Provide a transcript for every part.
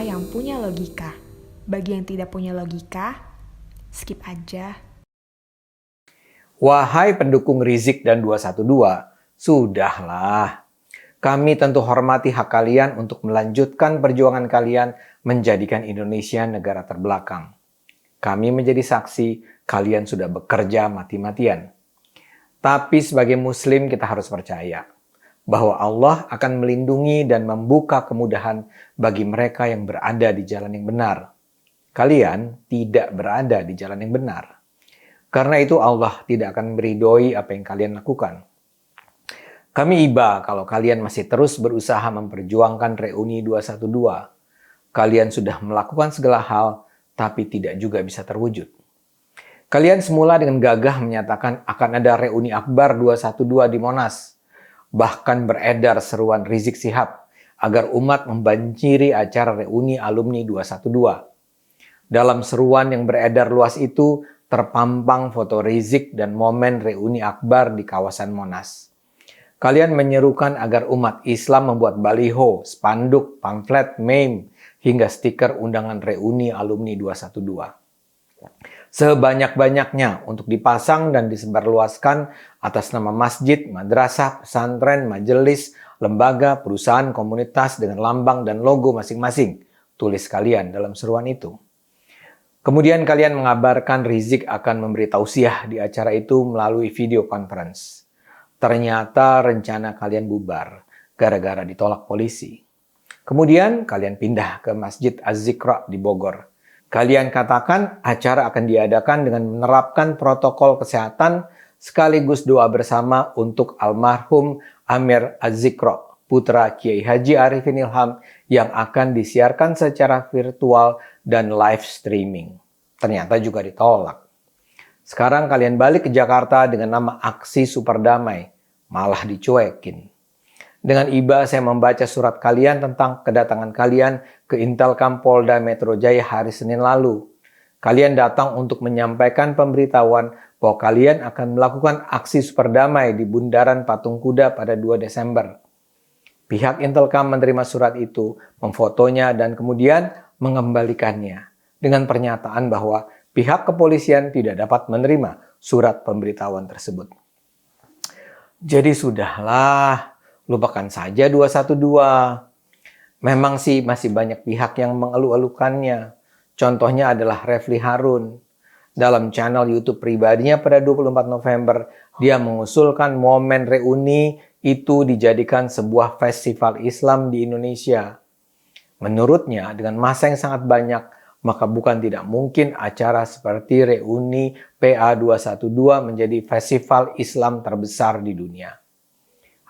cerita yang punya logika. Bagi yang tidak punya logika, skip aja. Wahai pendukung Rizik dan 212, sudahlah. Kami tentu hormati hak kalian untuk melanjutkan perjuangan kalian menjadikan Indonesia negara terbelakang. Kami menjadi saksi, kalian sudah bekerja mati-matian. Tapi sebagai Muslim kita harus percaya bahwa Allah akan melindungi dan membuka kemudahan bagi mereka yang berada di jalan yang benar. Kalian tidak berada di jalan yang benar. Karena itu Allah tidak akan meridhoi apa yang kalian lakukan. Kami iba kalau kalian masih terus berusaha memperjuangkan reuni 212. Kalian sudah melakukan segala hal, tapi tidak juga bisa terwujud. Kalian semula dengan gagah menyatakan akan ada reuni akbar 212 di Monas. Bahkan beredar seruan Rizik Syihab agar umat membanjiri acara reuni alumni 212. Dalam seruan yang beredar luas itu, terpampang foto Rizik dan momen reuni akbar di kawasan Monas. Kalian menyerukan agar umat Islam membuat baliho, spanduk, pamflet, meme, hingga stiker undangan reuni alumni 212. Sebanyak-banyaknya untuk dipasang dan disebarluaskan atas nama masjid, madrasah, pesantren, majelis, lembaga, perusahaan, komunitas dengan lambang dan logo masing-masing. Tulis kalian dalam seruan itu. Kemudian kalian mengabarkan Rizik akan memberi tausiah di acara itu melalui video conference. Ternyata rencana kalian bubar gara-gara ditolak polisi. Kemudian kalian pindah ke Masjid Az-Zikra di Bogor. Kalian katakan acara akan diadakan dengan menerapkan protokol kesehatan sekaligus doa bersama untuk almarhum Amir Az-Zikra, putra Kiai Haji Arifin Ilham yang akan disiarkan secara virtual dan live streaming. Ternyata juga ditolak. Sekarang kalian balik ke Jakarta dengan nama Aksi Super Damai, malah dicuekin. Dengan iba saya membaca surat kalian tentang kedatangan kalian ke Intelkam Polda Metro Jaya hari Senin lalu. Kalian datang untuk menyampaikan pemberitahuan bahwa kalian akan melakukan aksi super damai di Bundaran Patung Kuda pada 2 Desember. Pihak Intelkam menerima surat itu, memfotonya dan kemudian mengembalikannya dengan pernyataan bahwa pihak kepolisian tidak dapat menerima surat pemberitahuan tersebut. Jadi sudahlah. Lupakan saja 212. Memang sih masih banyak pihak yang mengeluh-elukannya. Contohnya adalah Refly Harun. Dalam channel YouTube pribadinya pada 24 November, dia mengusulkan momen reuni itu dijadikan sebuah festival Islam di Indonesia. Menurutnya, dengan massa yang sangat banyak, maka bukan tidak mungkin acara seperti reuni PA 212 menjadi festival Islam terbesar di dunia.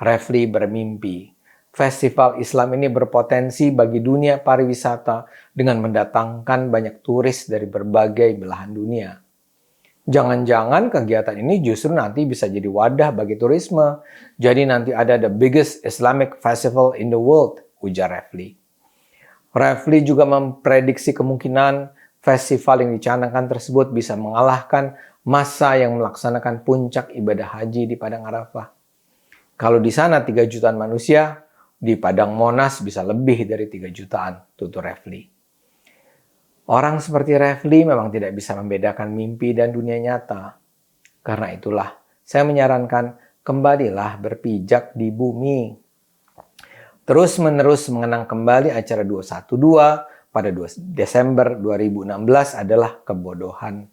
Refly bermimpi, festival Islam ini berpotensi bagi dunia pariwisata dengan mendatangkan banyak turis dari berbagai belahan dunia. Jangan-jangan kegiatan ini justru nanti bisa jadi wadah bagi turisme. Jadi nanti ada the biggest Islamic festival in the world, ujar Refly. Refly juga memprediksi kemungkinan festival yang dicanangkan tersebut bisa mengalahkan massa yang melaksanakan puncak ibadah haji di Padang Arafah. Kalau di sana 3 jutaan manusia, di Padang Monas bisa lebih dari 3 jutaan, tutur Refly. Orang seperti Refly memang tidak bisa membedakan mimpi dan dunia nyata. Karena itulah, saya menyarankan kembalilah berpijak di bumi. Terus-menerus mengenang kembali acara 212 pada 2 Desember 2016 adalah kebodohan.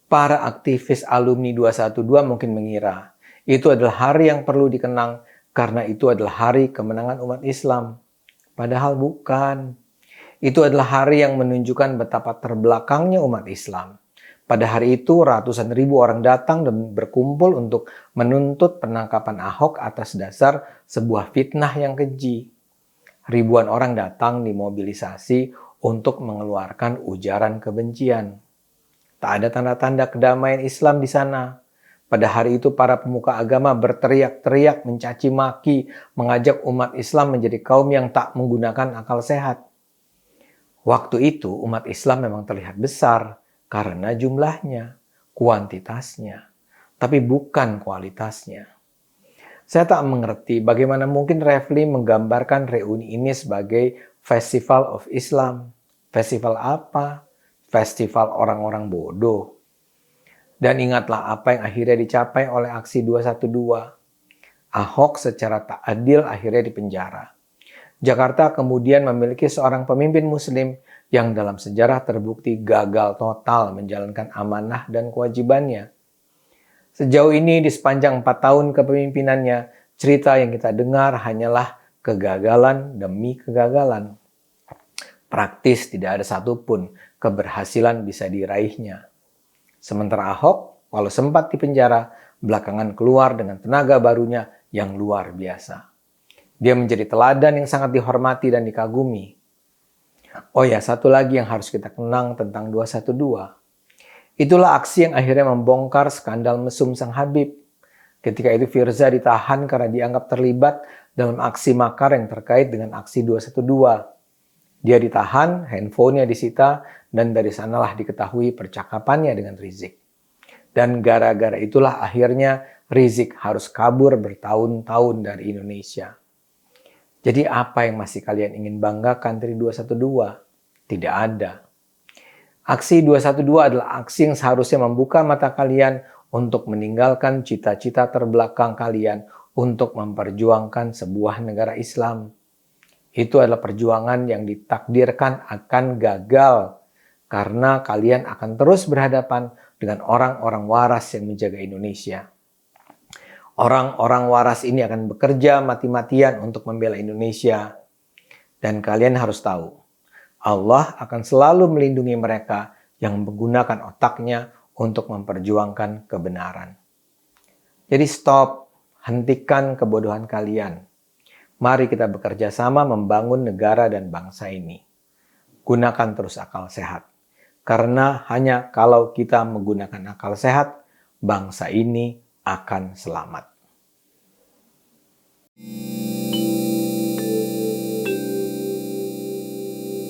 Para aktivis alumni 212 mungkin mengira itu adalah hari yang perlu dikenang karena itu adalah hari kemenangan umat Islam. Padahal bukan. Itu adalah hari yang menunjukkan betapa terbelakangnya umat Islam. Pada hari itu ratusan ribu orang datang dan berkumpul untuk menuntut penangkapan Ahok atas dasar sebuah fitnah yang keji. Ribuan orang datang dimobilisasi untuk mengeluarkan ujaran kebencian. Tak ada tanda-tanda kedamaian Islam di sana. Pada hari itu para pemuka agama berteriak-teriak, mencaci maki, mengajak umat Islam menjadi kaum yang tak menggunakan akal sehat. Waktu itu umat Islam memang terlihat besar karena jumlahnya, kuantitasnya, tapi bukan kualitasnya. Saya tak mengerti bagaimana mungkin Refly menggambarkan reuni ini sebagai Festival of Islam. Festival apa? Festival orang-orang bodoh. Dan ingatlah apa yang akhirnya dicapai oleh aksi 212. Ahok secara tak adil akhirnya dipenjara. Jakarta kemudian memiliki seorang pemimpin muslim yang dalam sejarah terbukti gagal total menjalankan amanah dan kewajibannya. Sejauh ini di sepanjang 4 tahun kepemimpinannya, cerita yang kita dengar hanyalah kegagalan demi kegagalan. Praktis tidak ada satupun keberhasilan bisa diraihnya. Sementara Ahok, walau sempat dipenjara, belakangan keluar dengan tenaga barunya yang luar biasa. Dia menjadi teladan yang sangat dihormati dan dikagumi. Oh ya, satu lagi yang harus kita kenang tentang 212. Itulah aksi yang akhirnya membongkar skandal mesum sang Habib. Ketika itu Firza ditahan karena dianggap terlibat dalam aksi makar yang terkait dengan aksi 212. Dia ditahan, handphonenya disita, dan dari sanalah diketahui percakapannya dengan Rizik. Dan gara-gara itulah akhirnya Rizik harus kabur bertahun-tahun dari Indonesia. Jadi apa yang masih kalian ingin banggakan dari 212? Tidak ada. Aksi 212 adalah aksi yang seharusnya membuka mata kalian untuk meninggalkan cita-cita terbelakang kalian untuk memperjuangkan sebuah negara Islam. Itu adalah perjuangan yang ditakdirkan akan gagal karena kalian akan terus berhadapan dengan orang-orang waras yang menjaga Indonesia. Orang-orang waras ini akan bekerja mati-matian untuk membela Indonesia. Dan kalian harus tahu, Allah akan selalu melindungi mereka yang menggunakan otaknya untuk memperjuangkan kebenaran. Jadi stop, hentikan kebodohan kalian. Mari kita bekerja sama membangun negara dan bangsa ini. Gunakan terus akal sehat. Karena hanya kalau kita menggunakan akal sehat, bangsa ini akan selamat.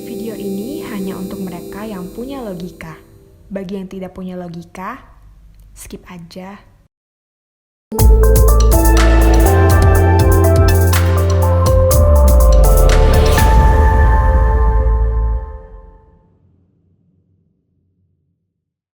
Video ini hanya untuk mereka yang punya logika. Bagi yang tidak punya logika, skip aja.